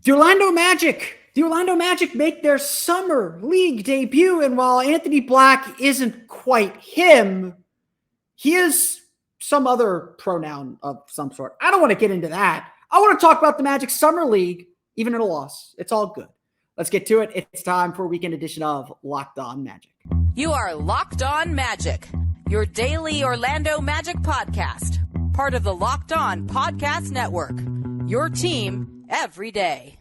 The Orlando Magic make their summer league debut, and while Anthony Black isn't quite him, he is some other pronoun of some sort. I don't want to get into that. I want to talk about the Magic Summer League, even in a loss. It's all good. Let's get to it. It's time for a weekend edition of Locked On Magic. You are Locked On Magic, your daily Orlando Magic podcast, part of the Locked On Podcast Network, your team every day.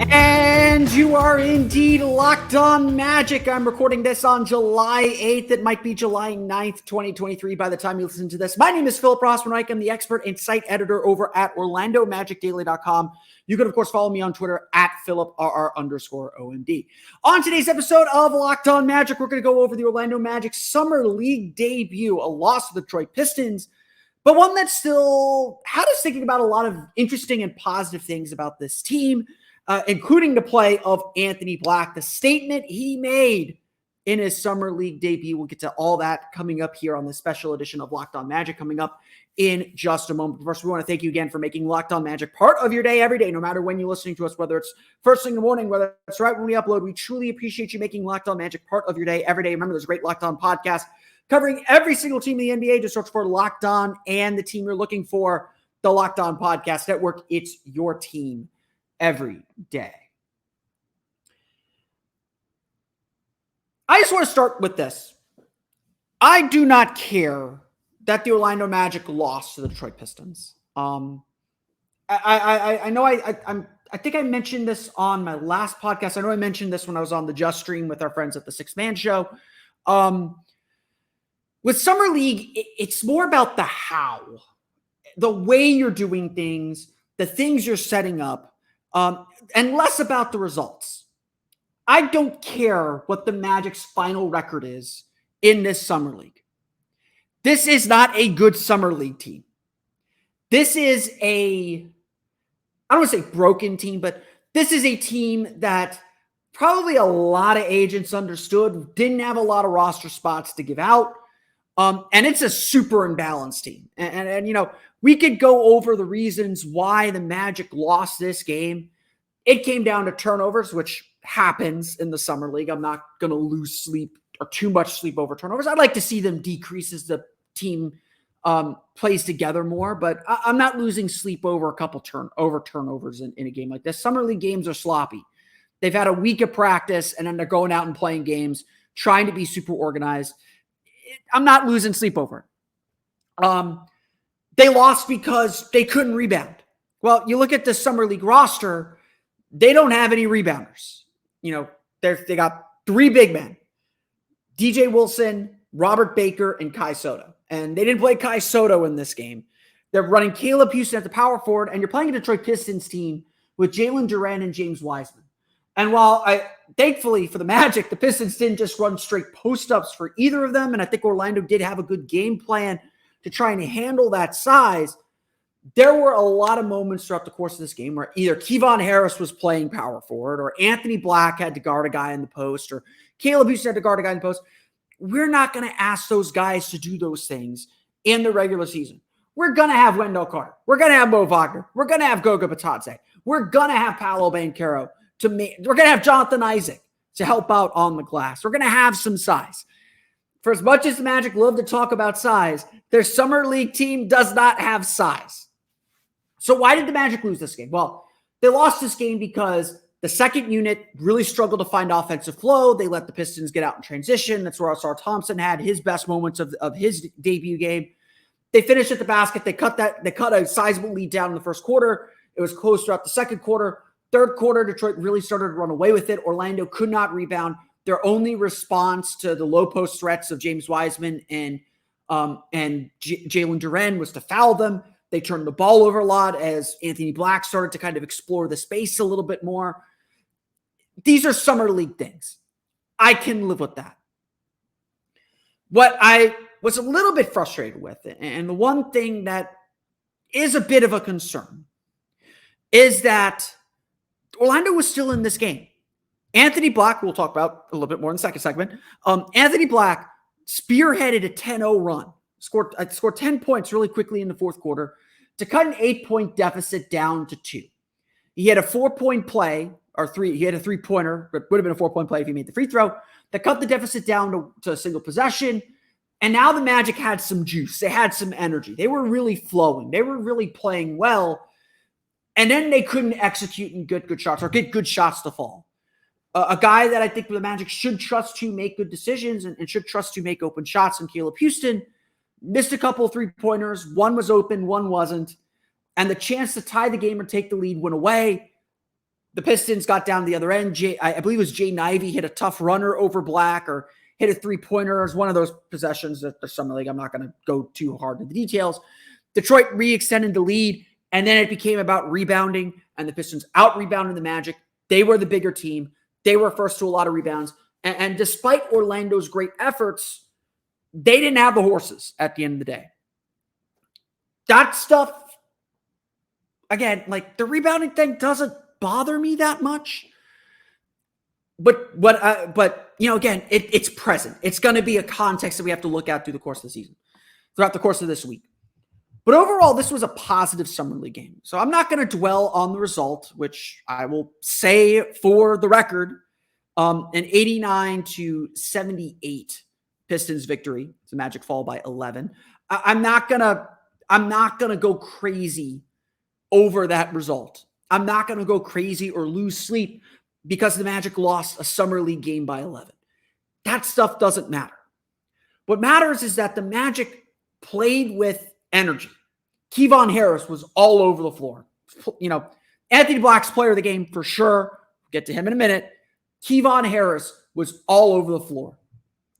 And you are indeed Locked On Magic. I'm recording this on July 8th. It might be July 9th, 2023 by the time you listen to this. My name is Philip Rossman-Reich. I'm the expert and site editor over at OrlandoMagicDaily.com. You can, of course, follow me on Twitter at PhilipRR_OMD. On today's episode of Locked On Magic, we're going to go over the Orlando Magic Summer League debut, a loss to the Detroit Pistons, but one that still had us thinking about a lot of interesting and positive things about this team. Including the play of Anthony Black, the statement he made in his Summer League debut. We'll get to all that coming up here on this special edition of Locked On Magic coming up in just a moment. First, we want to thank you again for making Locked On Magic part of your day every day, no matter when you're listening to us, whether it's first thing in the morning, whether it's right when we upload. We truly appreciate you making Locked On Magic part of your day every day. Remember, there's a great Locked On podcast covering every single team in the NBA. Just search for Locked On and the team you're looking for, the Locked On Podcast Network. It's your team every day. I just want to start with this. I do not care that the Orlando Magic lost to the Detroit Pistons. I know I think I mentioned this on my last podcast. I know I mentioned this when I was on the Just Stream with our friends at the Six Man Show. With Summer League, it's more about the how, the way you're doing things, the things you're setting up. And less about the results. I don't care what the Magic's final record is in this Summer League. This is not a good Summer League team. This is I don't want to say broken team, but this is a team that probably a lot of agents understood, didn't have a lot of roster spots to give out. And it's a super imbalanced team. And you know, we could go over the reasons why the Magic lost this game. It came down to turnovers, which happens in the Summer League. I'm not going to lose sleep or too much sleep over turnovers. I'd like to see them decrease as the team plays together more, but I'm not losing sleep over a couple turnovers in a game like this. Summer League games are sloppy. They've had a week of practice, and then they're going out and playing games, trying to be super organized. I'm not losing sleep over it. They lost because they couldn't rebound. Well, you look at the Summer League roster, they don't have any rebounders. You know, they got three big men, DJ Wilson, Robert Baker, and Kai Soto. And they didn't play Kai Soto in this game. They're running Caleb Houston at the power forward, and you're playing a Detroit Pistons team with Jalen Duren and James Wiseman. And while thankfully for the Magic, the Pistons didn't just run straight post-ups for either of them, and I think Orlando did have a good game plan to try and handle that size, there were a lot of moments throughout the course of this game where either Kevon Harris was playing power forward, or Anthony Black had to guard a guy in the post, or Caleb Houston had to guard a guy in the post. We're not going to ask those guys to do those things in the regular season. We're going to have Wendell Carter. We're going to have Mo Wagner. We're going to have Goga Bitadze. We're going to have Paolo Banchero. We're going to have Jonathan Isaac to help out on the glass. We're going to have some size. For as much as the Magic love to talk about size, their Summer League team does not have size. So why did the Magic lose this game? Well, they lost this game because the second unit really struggled to find offensive flow. They let the Pistons get out in transition. That's where Ausar Thompson had his best moments of his debut game. They finished at the basket. They cut a sizable lead down in the first quarter. It was close throughout the second quarter. Third quarter, Detroit really started to run away with it. Orlando could not rebound. Their only response to the low post threats of James Wiseman and Jalen Duren was to foul them. They turned the ball over a lot as Anthony Black started to kind of explore the space a little bit more. These are Summer League things. I can live with that. What I was a little bit frustrated with, and the one thing that is a bit of a concern, is that Orlando was still in this game. Anthony Black, we'll talk about a little bit more in the second segment. Anthony Black spearheaded a 10-0 run, scored 10 points really quickly in the fourth quarter to cut an 8-point deficit down to 2. He had a 4-point play, he had a 3-pointer, but would have been a 4-point play if he made the free throw, that cut the deficit down to a single possession. And now the Magic had some juice. They had some energy. They were really flowing. They were really playing well. And then they couldn't execute and get good shots or get good shots to fall. A guy that I think the Magic should trust to make good decisions and should trust to make open shots in Caleb Houston missed a couple of 3-pointers. One was open, one wasn't. And the chance to tie the game or take the lead went away. The Pistons got down the other end. I believe it was Jay Nivey hit a tough runner over Black or hit a 3-pointer. It was one of those possessions that the Summer League. I'm not going to go too hard into the details. Detroit re-extended the lead, and then it became about rebounding, and the Pistons out-rebounded the Magic. They were the bigger team. They were first to a lot of rebounds. And despite Orlando's great efforts, they didn't have the horses at the end of the day. That stuff, again, like the rebounding thing doesn't bother me that much. But again, it's present. It's going to be a context that we have to look at throughout the course of this week. But overall, this was a positive Summer League game. So I'm not going to dwell on the result, which I will say for the record, an 89-78 Pistons victory. The Magic fall by 11. I'm not gonna go crazy over that result. I'm not gonna go crazy or lose sleep because the Magic lost a Summer League game by 11. That stuff doesn't matter. What matters is that the Magic played with energy. Kevon Harris was all over the floor. Anthony Black's player of the game for sure. We'll get to him in a minute. Kevon Harris was all over the floor.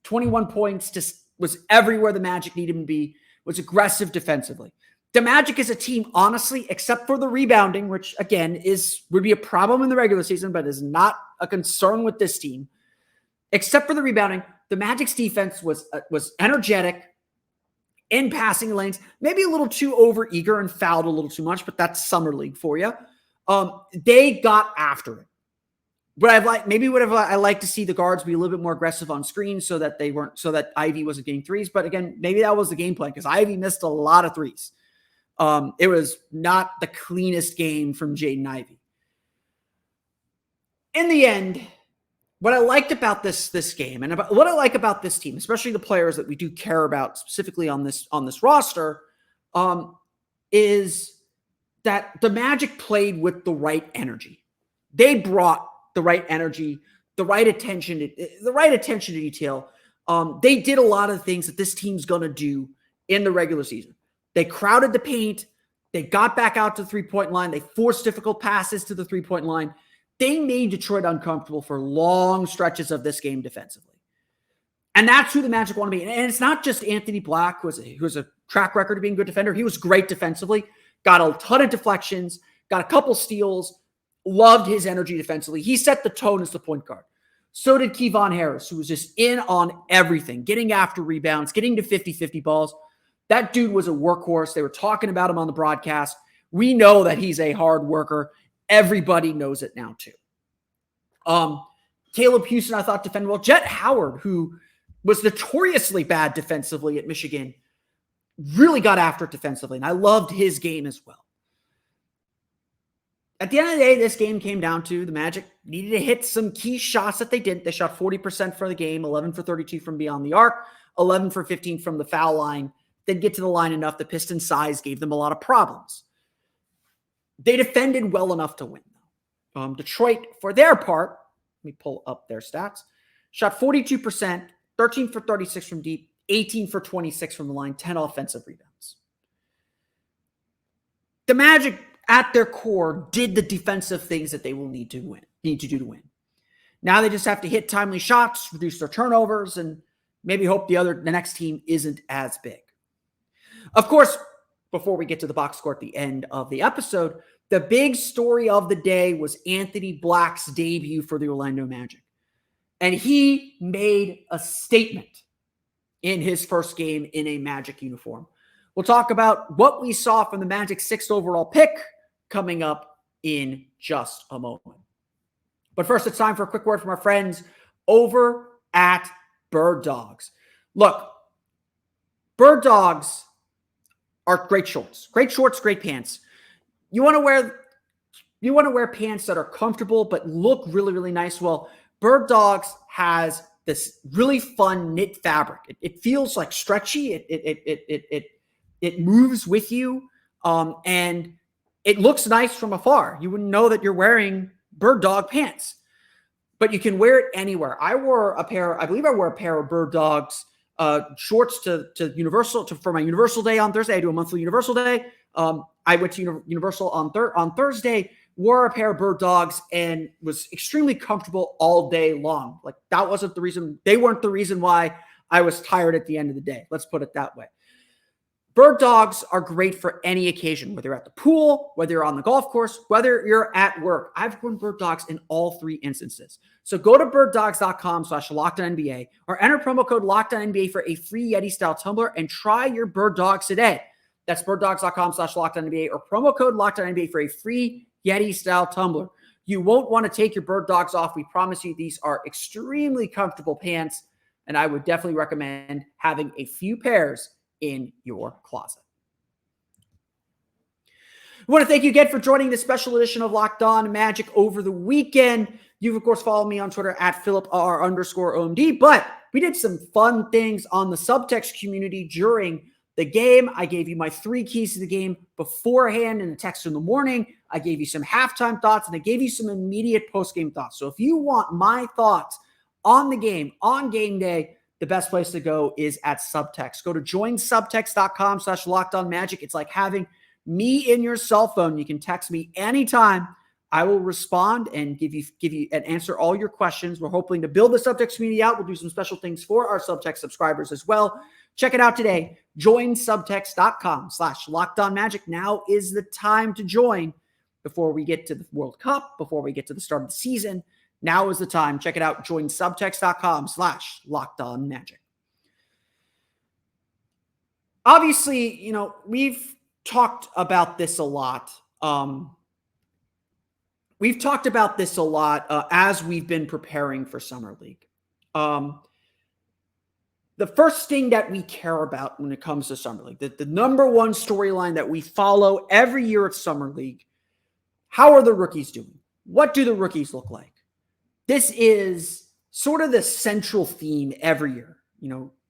21 points, just was everywhere the Magic needed him to be, was aggressive defensively. The Magic is a team, honestly, except for the rebounding, which again would be a problem in the regular season, but is not a concern with this team. Except for the rebounding, the Magic's defense was energetic in passing lanes, maybe a little too overeager and fouled a little too much, but that's Summer League for you. They got after it. But I like to see the guards be a little bit more aggressive on screen so that Ivy wasn't getting threes. But again, maybe that was the game plan because Ivy missed a lot of threes. It was not the cleanest game from Jaden Ivey. In the end, what I liked about this game and what I like about this team, especially the players that we do care about specifically on this roster, is that the Magic played with the right energy. They brought the right energy, the right attention to detail. They did a lot of things that this team's going to do in the regular season. They crowded the paint. They got back out to the three-point line. They forced difficult passes to the three-point line. They made Detroit uncomfortable for long stretches of this game defensively. And that's who the Magic want to be. And it's not just Anthony Black, who has a track record of being a good defender. He was great defensively, got a ton of deflections, got a couple steals, loved his energy defensively. He set the tone as the point guard. So did Kevon Harris, who was just in on everything, getting after rebounds, getting to 50-50 balls. That dude was a workhorse. They were talking about him on the broadcast. We know that he's a hard worker. Everybody knows it now, too. Caleb Houston, I thought, defended well. Jet Howard, who was notoriously bad defensively at Michigan, really got after it defensively, and I loved his game as well. At the end of the day, this game came down to the Magic needed to hit some key shots that they didn't. They shot 40% for the game, 11 for 32 from beyond the arc, 11 for 15 from the foul line. Didn't get to the line enough. The Pistons' size gave them a lot of problems. They defended well enough to win. Detroit, for their part, let me pull up their stats, shot 42%, 13 for 36 from deep, 18 for 26 from the line, 10 offensive rebounds. The Magic, at their core, did the defensive things that they will need to do to win. Now they just have to hit timely shots, reduce their turnovers, and maybe hope the next team isn't as big. Of course, before we get to the box score at the end of the episode, the big story of the day was Anthony Black's debut for the Orlando Magic. And he made a statement in his first game in a Magic uniform. We'll talk about what we saw from the Magic's 6th overall pick coming up in just a moment. But first, it's time for a quick word from our friends over at Bird Dogs. Look, Bird Dogs are great shorts, great pants. You want to wear pants that are comfortable but look really, really nice. Well, Bird Dogs has this really fun knit fabric. It feels like stretchy. It moves with you, and it looks nice from afar. You wouldn't know that you're wearing Bird Dog pants, but you can wear it anywhere. I believe I wore a pair of Bird Dogs shorts to Universal for my Universal Day on Thursday. I do a monthly Universal Day. I went to Universal on Thursday, wore a pair of Bird Dogs, and was extremely comfortable all day long. Like, that wasn't the reason. They weren't the reason why I was tired at the end of the day. Let's put it that way. Bird Dogs are great for any occasion, whether you're at the pool, whether you're on the golf course, whether you're at work. I've worn Bird Dogs in all three instances. So go to birddogs.com/LockedOnNBA or enter promo code LockedOnNBA for a free Yeti-style tumbler and try your Bird Dogs today. That's birddogs.com/LockedOnNBA or promo code LockedOnNBA for a free Yeti-style tumbler. You won't want to take your Bird Dogs off. We promise you these are extremely comfortable pants, and I would definitely recommend having a few pairs in your closet. I want to thank you again for joining this special edition of Locked On Magic over the weekend. You've, of course, followed me on Twitter at @PhilipR_OMD, but we did some fun things on the subtext community during the game. I gave you my 3 keys to the game beforehand in a text in the morning. I gave you some halftime thoughts, and I gave you some immediate post-game thoughts. So if you want my thoughts on the game, on game day, the best place to go is at Subtext. Go to joinsubtext.com/LockedOnMagic. It's like having me in your cell phone. You can text me anytime. I will respond and give you and answer all your questions. We're hoping to build the Subtext community out. We'll do some special things for our Subtext subscribers as well. Check it out today. Joinsubtext.com/LockedOnMagic. Now is the time to join before we get to the World Cup, before we get to the start of the season. Now is the time. Check it out. Join subtext.com/LockedOnMagic. Obviously, we've talked about this a lot. As we've been preparing for Summer League. The first thing that we care about when it comes to Summer League, the number one storyline that we follow every year at Summer League, how are the rookies doing? What do the rookies look like? This is sort of the central theme every year.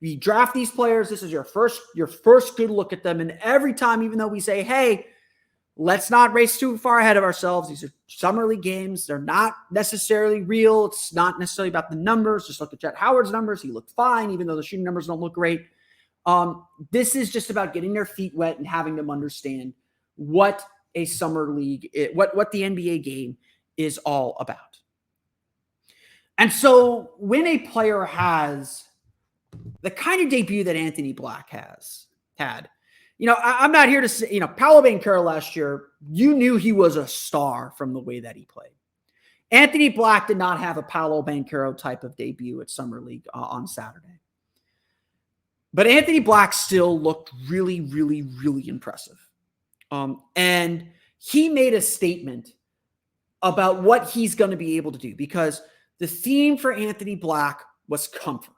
We draft these players. This is your first good look at them. And every time, even though we say, hey, let's not race too far ahead of ourselves. These are Summer League games. They're not necessarily real. It's not necessarily about the numbers. Just look at Jet Howard's numbers. He looked fine, even though the shooting numbers don't look great. This is just about getting their feet wet and having them understand what a Summer League, what the NBA game is all about. And so when a player has the kind of debut that Anthony Black has had, I'm not here to say, Paolo Banchero last year, you knew he was a star from the way that he played. Anthony Black did not have a Paolo Banchero type of debut at Summer League on Saturday. But Anthony Black still looked really, really, really impressive. And he made a statement about what he's going to be able to do, because the theme for Anthony Black was comfort.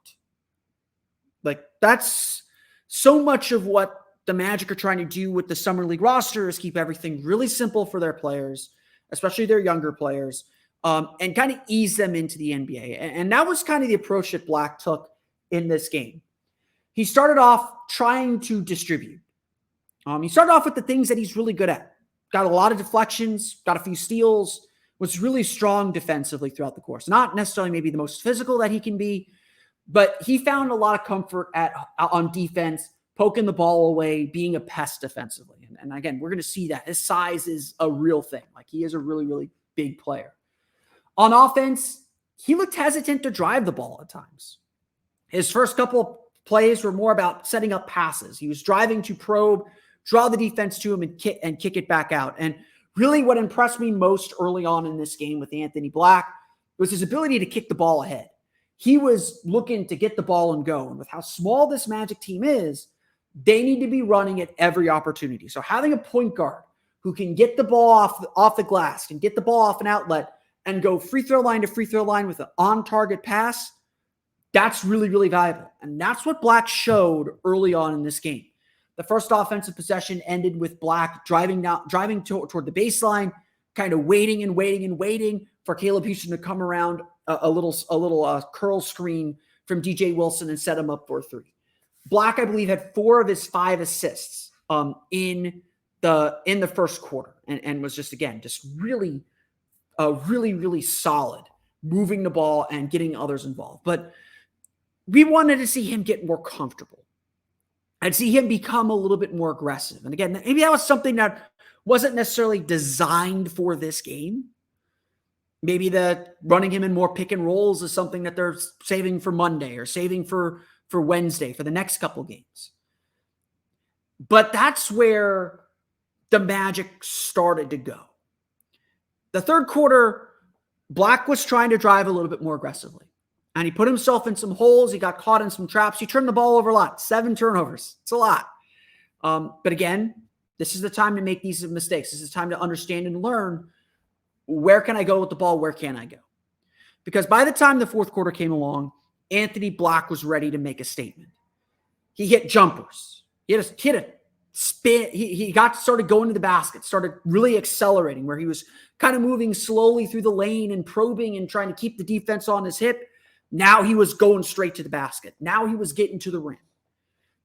Like, that's so much of what the Magic are trying to do with the Summer League roster, is keep everything really simple for their players, especially their younger players, and kind of ease them into the NBA. And that was kind of the approach that Black took in this game. He started off trying to distribute. He started off with the things that he's really good at. Got a lot of deflections, got a few steals, was really strong defensively throughout the course. Not necessarily maybe the most physical that he can be, but he found a lot of comfort on defense, poking the ball away, being a pest defensively. And again, we're going to see that. His size is a real thing. Like, he is a really, really big player. On offense, he looked hesitant to drive the ball at times. His first couple plays were more about setting up passes. He was driving to probe, draw the defense to him, and kick it back out. And really what impressed me most early on in this game with Anthony Black was his ability to kick the ball ahead. He was looking to get the ball and go. And with how small this Magic team is, they need to be running at every opportunity. So having a point guard who can get the ball off the glass, can get the ball off an outlet, and go free throw line to free throw line with an on-target pass, that's really, really valuable. And that's what Black showed early on in this game. The first offensive possession ended with Black driving toward the baseline, kind of waiting for Caleb Houston to come around a little curl screen from DJ Wilson and set him up for a three. Black, I believe, had 4 of his 5 assists in the first quarter, and was just really, really solid, moving the ball and getting others involved. But we wanted to see him get more comfortable. I'd see him become a little bit more aggressive. And again, maybe that was something that wasn't necessarily designed for this game. Maybe the running him in more pick and rolls is something that they're saving for Monday or saving for Wednesday, for the next couple games. But that's where the magic started to go. The third quarter, Black was trying to drive a little bit more aggressively. And he put himself in some holes. He got caught in some traps. He turned the ball over a lot. 7 turnovers. It's a lot. But again, this is the time to make these mistakes. This is time to understand and learn, where can I go with the ball? Where can I go? Because by the time the fourth quarter came along, Anthony Black was ready to make a statement. He hit jumpers. He hit a spin. He started going to the basket, started really accelerating, where he was kind of moving slowly through the lane and probing and trying to keep the defense on his hip. Now he was going straight to the basket. Now he was getting to the rim.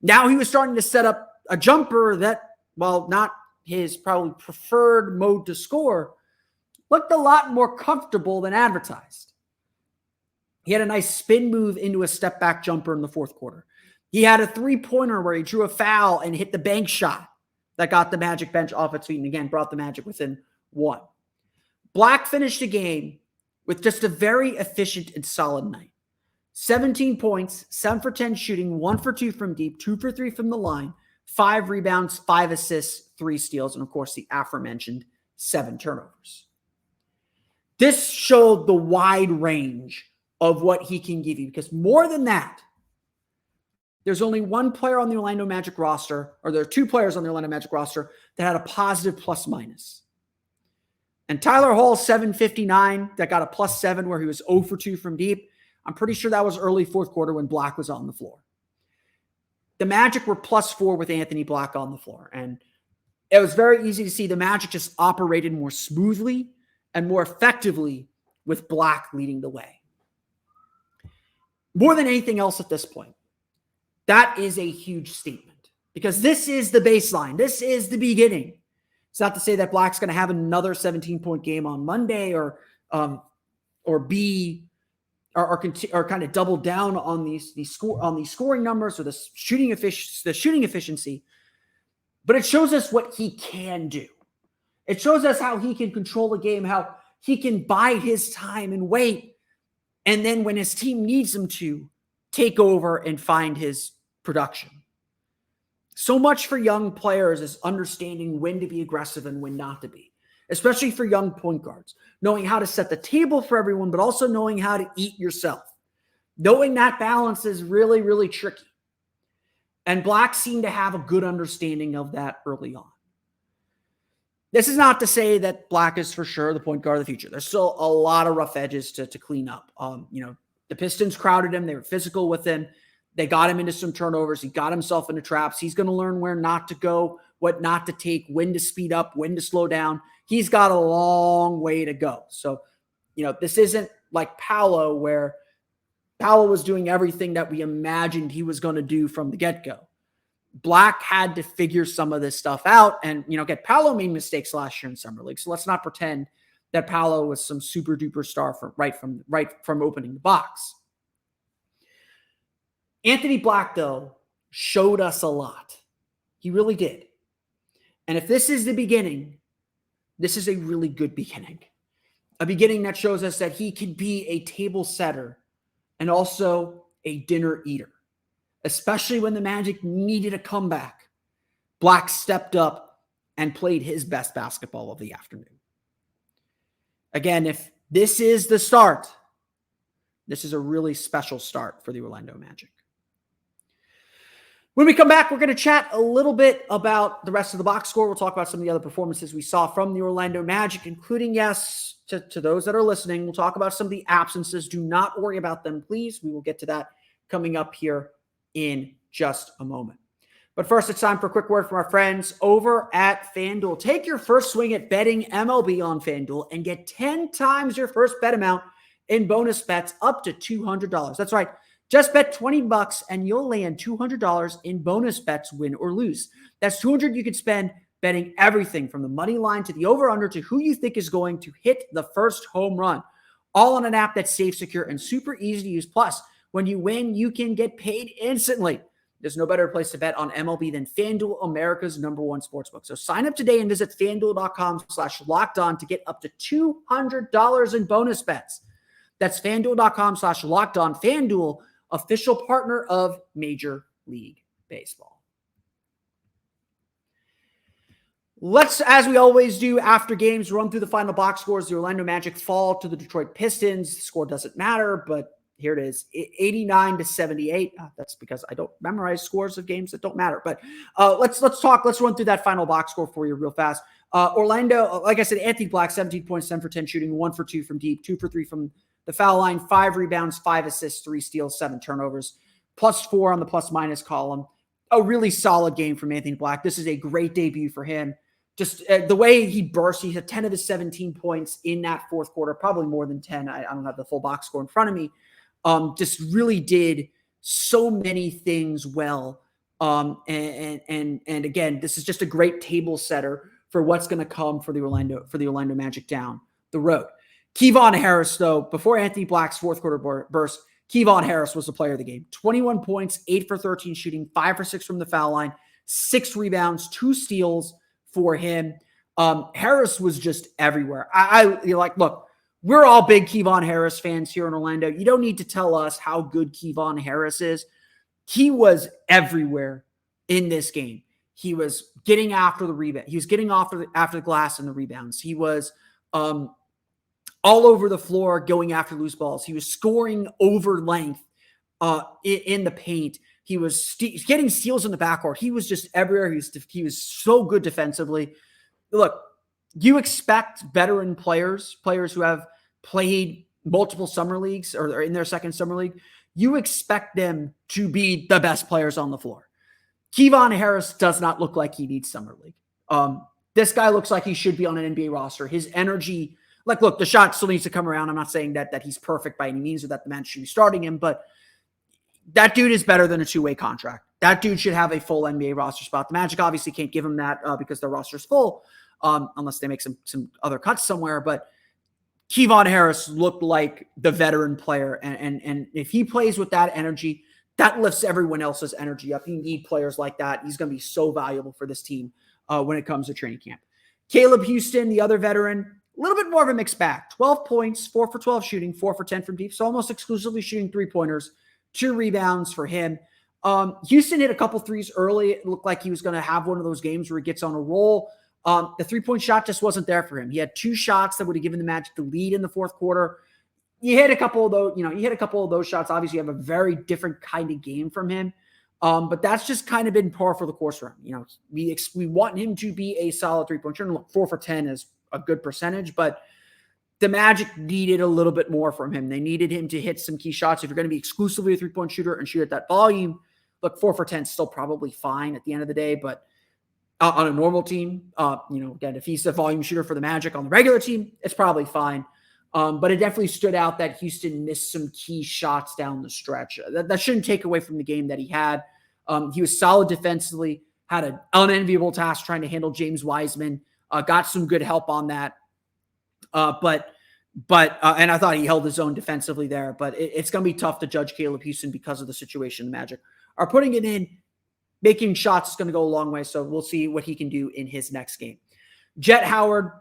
Now he was starting to set up a jumper that, while not his probably preferred mode to score, looked a lot more comfortable than advertised. He had a nice spin move into a step back jumper in the fourth quarter. He had a 3-pointer where he drew a foul and hit the bank shot that got the Magic bench off its feet and again brought the Magic within 1. Black finished the game with just a very efficient and solid night. 17 points, 7 for 10 shooting, 1 for 2 from deep, 2 for 3 from the line, 5 rebounds, 5 assists, 3 steals, and of course the aforementioned 7 turnovers. This showed the wide range of what he can give you, because more than that, there's only one player on the Orlando Magic roster, or there are 2 players on the Orlando Magic roster that had a positive plus minus. And Tyler Hall, 759, that got a +7 where he was 0 for 2 from deep. I'm pretty sure that was early fourth quarter when Black was on the floor. The Magic were +4 with Anthony Black on the floor. And it was very easy to see the Magic just operated more smoothly and more effectively with Black leading the way. More than anything else at this point, that is a huge statement, because this is the baseline. This is the beginning. It's not to say that Black's going to have another 17-point game on Monday or kind of double down on these scoring numbers or the shooting efficiency. But it shows us what he can do. It shows us how he can control a game, how he can bide his time and wait, and then when his team needs him to, take over and find his production. So much for young players is understanding when to be aggressive and when not to be, especially for young point guards, knowing how to set the table for everyone, but also knowing how to eat yourself. Knowing that balance is really, really tricky. And Black seemed to have a good understanding of that early on. This is not to say that Black is for sure the point guard of the future. There's still a lot of rough edges to clean up. The Pistons crowded him. They were physical with him. They got him into some turnovers. He got himself into traps. He's going to learn where not to go, what not to take, when to speed up, when to slow down. He's got a long way to go. So, this isn't like Paolo, where Paolo was doing everything that we imagined he was going to do from the get-go. Black had to figure some of this stuff out. And, Paolo made mistakes last year in Summer League. So let's not pretend that Paolo was some super duper star right from opening the box. Anthony Black, though, showed us a lot. He really did. And if this is the beginning, this is a really good beginning. A beginning that shows us that he can be a table setter and also a dinner eater. Especially when the Magic needed a comeback, Black stepped up and played his best basketball of the afternoon. Again, if this is the start, this is a really special start for the Orlando Magic. When we come back, we're going to chat a little bit about the rest of the box score. We'll talk about some of the other performances we saw from the Orlando Magic, including, yes, to those that are listening, we'll talk about some of the absences. Do not worry about them, please. We will get to that coming up here in just a moment. But first, it's time for a quick word from our friends over at FanDuel. Take your first swing at betting MLB on FanDuel and get 10 times your first bet amount in bonus bets up to $200. That's right. Just bet $20 and you'll land $200 in bonus bets, win or lose. That's $200 you could spend betting everything from the money line to the over-under to who you think is going to hit the first home run. All on an app that's safe, secure, and super easy to use. Plus, when you win, you can get paid instantly. There's no better place to bet on MLB than FanDuel, America's #1 sportsbook. So sign up today and visit FanDuel.com/lockedon to get up to $200 in bonus bets. That's FanDuel.com/lockedon. FanDuel, official partner of Major League Baseball. Let's, as we always do after games, run through the final box scores. The Orlando Magic fall to the Detroit Pistons. The score doesn't matter, but here it is, 89-78. That's because I don't memorize scores of games that don't matter. But let's run through that final box score for you real fast. Orlando, like I said, Anthony Black, 17 points, 10 for 10 shooting, 1 for 2 from deep, 2 for 3 from the foul line, 5 rebounds, 5 assists, 3 steals, 7 turnovers, +4 on the plus-minus column. A really solid game from Anthony Black. This is a great debut for him. Just the way he burst, he had 10 of his 17 points in that fourth quarter, probably more than 10. I don't have the full box score in front of me. Just really did so many things well. And again, this is just a great table setter for what's going to come for the Orlando Magic down the road. Kevon Harris, though, before Anthony Black's fourth quarter burst, Kevon Harris was the player of the game. 21 points, 8 for 13 shooting, 5 for 6 from the foul line, 6 rebounds, 2 steals for him. Harris was just everywhere. Look, we're all big Kevon Harris fans here in Orlando. You don't need to tell us how good Kevon Harris is. He was everywhere in this game. He was getting after the rebound. He was getting after the glass and the rebounds. He was all over the floor going after loose balls. He was scoring over length in the paint. He was getting steals in the backcourt. He was just everywhere. He was so good defensively. Look, you expect veteran players who have played multiple summer leagues or in their second summer league, you expect them to be the best players on the floor. Kevon Harris does not look like he needs summer league. This guy looks like he should be on an NBA roster. His energy, look, the shot still needs to come around. I'm not saying that he's perfect by any means or that the man should be starting him, but that dude is better than a two-way contract. That dude should have a full NBA roster spot. The Magic obviously can't give him that because their roster's full unless they make some other cuts somewhere. But Kevon Harris looked like the veteran player. And if he plays with that energy, that lifts everyone else's energy up. You need players like that. He's going to be so valuable for this team when it comes to training camp. Caleb Houston, the other veteran, a little bit more of a mixed bag. 12 points, 4 for 12 shooting, 4 for 10 from deep. So almost exclusively shooting three-pointers, 2 rebounds for him. Houston hit a couple threes early. It looked like he was going to have one of those games where he gets on a roll. The three-point shot just wasn't there for him. He had 2 shots that would have given the Magic the lead in the fourth quarter. You hit a couple of those shots. Obviously, you have a very different kind of game from him. But that's just kind of been par for the course for him. We want him to be a solid three-point shooter. Look, 4 for 10 is a good percentage, but the Magic needed a little bit more from him. They needed him to hit some key shots. If you're going to be exclusively a three-point shooter and shoot at that volume, look, 4 for 10 is still probably fine at the end of the day, but on a normal team, again, if he's a volume shooter for the Magic on the regular team, it's probably fine. But it definitely stood out that Houston missed some key shots down the stretch. That shouldn't take away from the game that he had. He was solid defensively, had an unenviable task trying to handle James Wiseman, got some good help on that. But I thought he held his own defensively there, but it's going to be tough to judge Caleb Houston because of the situation the Magic are putting it in. Making shots is going to go a long way, so we'll see what he can do in his next game. Jet Howard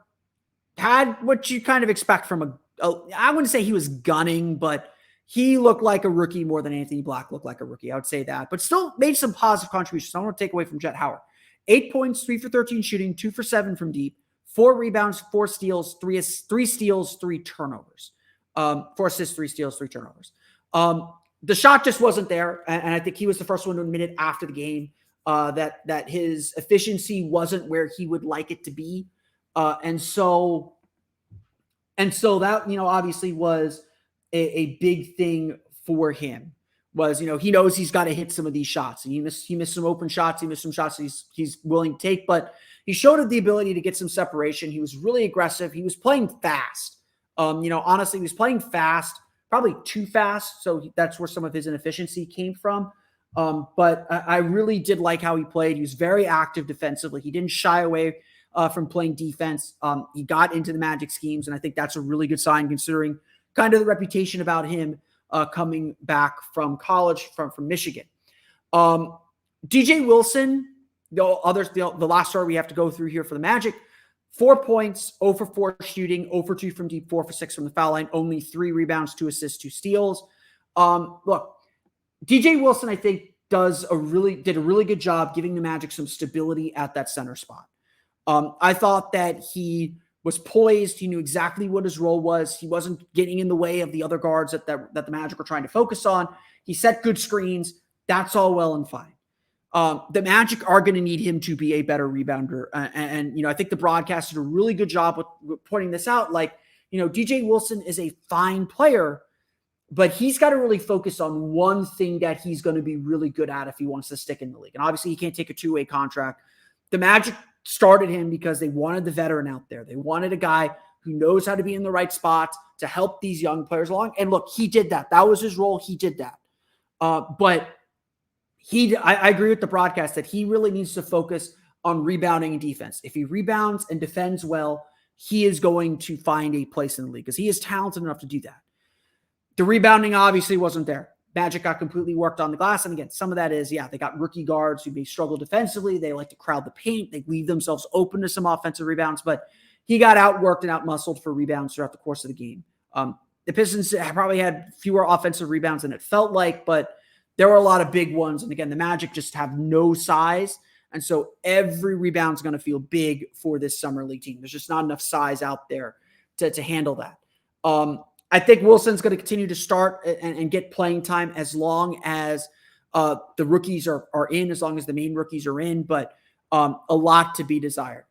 had what you kind of expect from I wouldn't say he was gunning, but he looked like a rookie more than Anthony Black looked like a rookie. I would say that, but still made some positive contributions. I don't want to take away from Jet Howard. 8 points, 3 for 13 shooting, 2 for 7 from deep, 4 rebounds, 4 steals, 3 steals, 3 turnovers. 4 assists, 3 steals, 3 turnovers. the shot just wasn't there. And I think he was the first one to admit it after the game, that his efficiency wasn't where he would like it to be. And so that, obviously was a big thing for him. Was, he knows he's got to hit some of these shots. And he missed some open shots. He missed some shots he's willing to take, but he showed the ability to get some separation. He was really aggressive. He was playing fast. Honestly, he was playing fast, probably too fast. So that's where some of his inefficiency came from. But I really did like how he played. He was very active defensively. He didn't shy away from playing defense. He got into the Magic schemes, and I think that's a really good sign considering kind of the reputation about him coming back from college from Michigan. DJ Wilson, the last story we have to go through here for the Magic, 4 points, 0 for 4 shooting, 0 for 2 from deep, 4 for 6 from the foul line, only 3 rebounds, 2 assists, 2 steals. Look, DJ Wilson, I think, did a really good job giving the Magic some stability at that center spot. I thought that he was poised. He knew exactly what his role was. He wasn't getting in the way of the other guards that the Magic were trying to focus on. He set good screens. That's all well and fine. The Magic are going to need him to be a better rebounder. And I think the broadcast did a really good job with pointing this out. Like, DJ Wilson is a fine player, but he's got to really focus on one thing that he's going to be really good at if he wants to stick in the league. And obviously he can't take a two-way contract. The Magic started him because they wanted the veteran out there. They wanted a guy who knows how to be in the right spots to help these young players along. And look, he did that. That was his role. He did that. But I agree with the broadcast that he really needs to focus on rebounding and defense. If he rebounds and defends well, he is going to find a place in the league because he is talented enough to do that. The rebounding obviously wasn't there. Magic got completely worked on the glass. And again, some of that is, they got rookie guards who may struggle defensively. They like to crowd the paint. They leave themselves open to some offensive rebounds, but he got outworked and outmuscled for rebounds throughout the course of the game. The Pistons probably had fewer offensive rebounds than it felt like, but there were a lot of big ones. And again, the Magic just have no size. And so every rebound is going to feel big for this summer league team. There's just not enough size out there to handle that. I think Wilson's going to continue to start and get playing time as long as the rookies are in, as long as the main rookies are in, but a lot to be desired.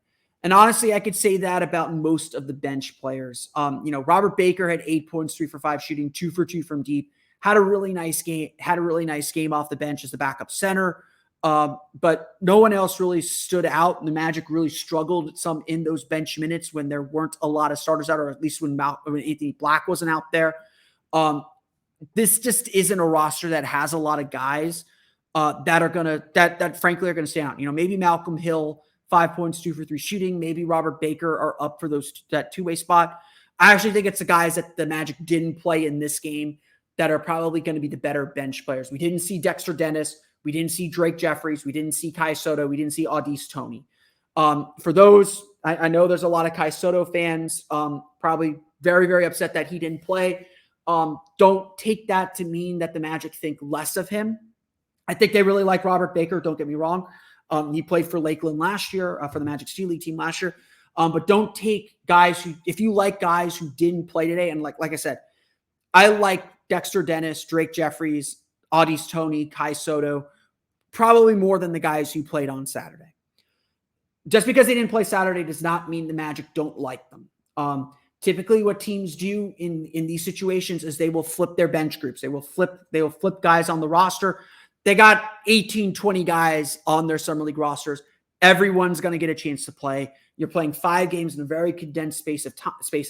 And honestly, I could say that about most of the bench players. Robert Baker had 8 points, 3 for 5 shooting, 2 for 2 from deep, had a really nice game off the bench as the backup center. But no one else really stood out. And the Magic really struggled some in those bench minutes when there weren't a lot of starters out, or at least when Anthony Black wasn't out there. This just isn't a roster that has a lot of guys that frankly are going to stay out. Maybe Malcolm Hill, 5 points, 2 for 3 shooting. Maybe Robert Baker are up for that two-way spot. I actually think it's the guys that the Magic didn't play in this game that are probably going to be the better bench players. We didn't see Dexter Dennis. We didn't see Drake Jeffries. We didn't see Kai Soto. We didn't see Audice Toney. For those, I know there's a lot of Kai Soto fans probably very, very upset that he didn't play. Don't take that to mean that the Magic think less of him. I think they really like Robert Baker. Don't get me wrong. He played for Lakeland last year, for the Magic G League team last year. But don't take guys if you like guys who didn't play today, and like I said, I like Dexter Dennis, Drake Jeffries, Audice Toney, Kai Soto, probably more than the guys who played on Saturday. Just because they didn't play Saturday does not mean the Magic don't like them. Typically what teams do in these situations is they will flip their bench groups. They will flip guys on the roster. They got 18, 20 guys on their summer league rosters. Everyone's going to get a chance to play. You're playing 5 games in a very condensed space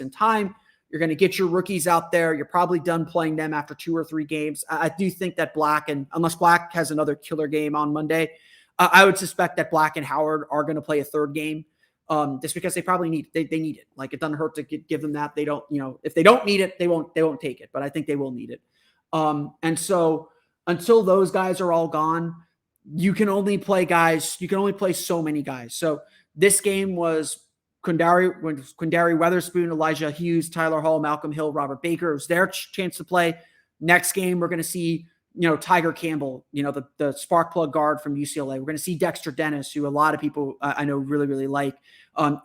and time. You're going to get your rookies out there. You're probably done playing them after 2 or 3 games. I do think that unless Black has another killer game on Monday, I would suspect that Black and Howard are going to play a 3rd game, just because they probably need it. Like, it doesn't hurt to give them that. They don't, if they don't need it, they won't take it. But I think they will need it. And so until those guys are all gone, you can only play so many guys. So this game was Quindary Weatherspoon, Elijah Hughes, Tyler Hall, Malcolm Hill, Robert Baker. It was their chance to play. Next game, we're going to see, Tiger Campbell, the spark plug guard from UCLA. We're going to see Dexter Dennis, who a lot of people I know really, really like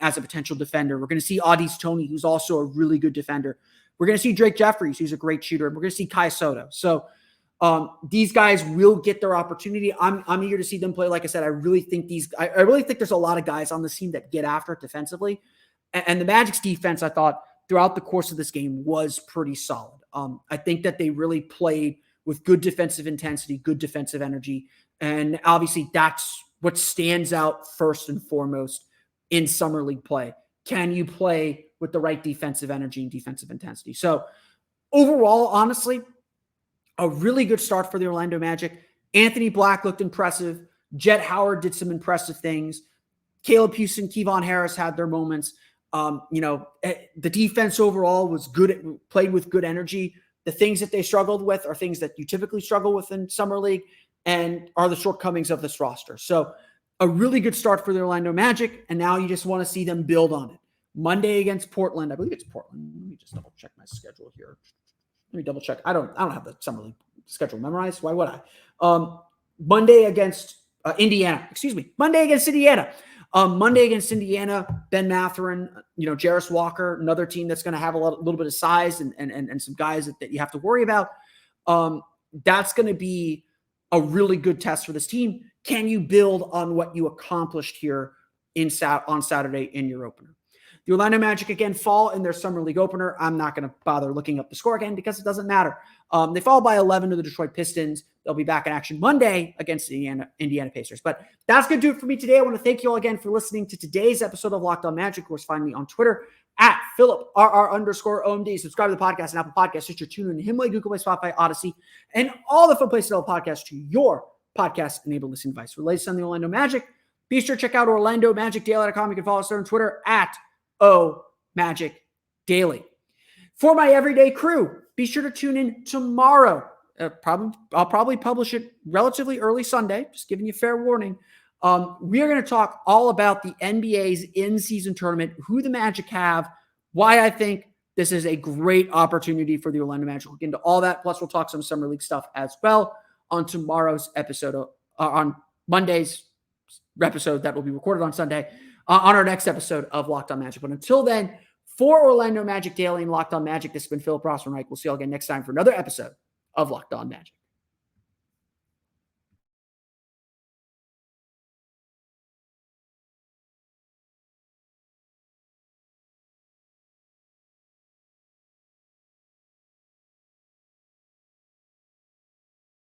as a potential defender. We're going to see Audice Toney, who's also a really good defender. We're going to see Drake Jeffries, who's a great shooter. We're going to see Kai Soto. So These guys will get their opportunity. I'm eager to see them play. Like I said, I really think there's a lot of guys on this team that get after it defensively. And the Magic's defense, I thought, throughout the course of this game was pretty solid. I think that they really played with good defensive intensity, good defensive energy. And obviously that's what stands out first and foremost in summer league play. Can you play with the right defensive energy and defensive intensity? So overall, honestly, a really good start for the Orlando Magic. Anthony Black looked impressive. Jet Howard did some impressive things. Caleb Houston, Kevon Harris had their moments. The defense overall was good, played with good energy. The things that they struggled with are things that you typically struggle with in summer league and are the shortcomings of this roster. So a really good start for the Orlando Magic, and now you just want to see them build on it. Monday against Portland. I believe it's Portland. Let me just double check my schedule here. Let me double check. I don't have the summer league schedule memorized. Why would I? Monday against Indiana. Monday against Indiana. Monday against Indiana, Ben Mathurin, Jarris Walker, another team that's going to have a little bit of size and some guys that you have to worry about. That's going to be a really good test for this team. Can you build on what you accomplished here on Saturday in your opener? The Orlando Magic, again, fall in their summer league opener. I'm not going to bother looking up the score again because it doesn't matter. They fall by 11 to the Detroit Pistons. They'll be back in action Monday against the Indiana Pacers. But that's going to do it for me today. I want to thank you all again for listening to today's episode of Locked On Magic. Of course, find me on Twitter at PhilipRR_OMD. Subscribe to the podcast and Apple Podcasts, Stitcher, TuneIn, Himalaya, Google Play, Spotify, Odyssey, and all the fun places to tell podcast to your podcast-enabled listening device. For the latest on the Orlando Magic, be sure to check out OrlandoMagicDaily.com. You can follow us there on Twitter at OMagicDaily. For my everyday crew, be sure to tune in tomorrow. I'll probably publish it relatively early Sunday, just giving you fair warning. We are going to talk all about the NBA's in-season tournament, who the Magic have, why I think this is a great opportunity for the Orlando Magic. We'll get into all that. Plus, we'll talk some summer league stuff as well on tomorrow's episode, on Monday's episode that will be recorded on Sunday, on our next episode of Locked On Magic. But until then, for Orlando Magic Daily and Locked On Magic, this has been Philip Rossman-Reich. We'll see you all again next time for another episode of Locked On Magic.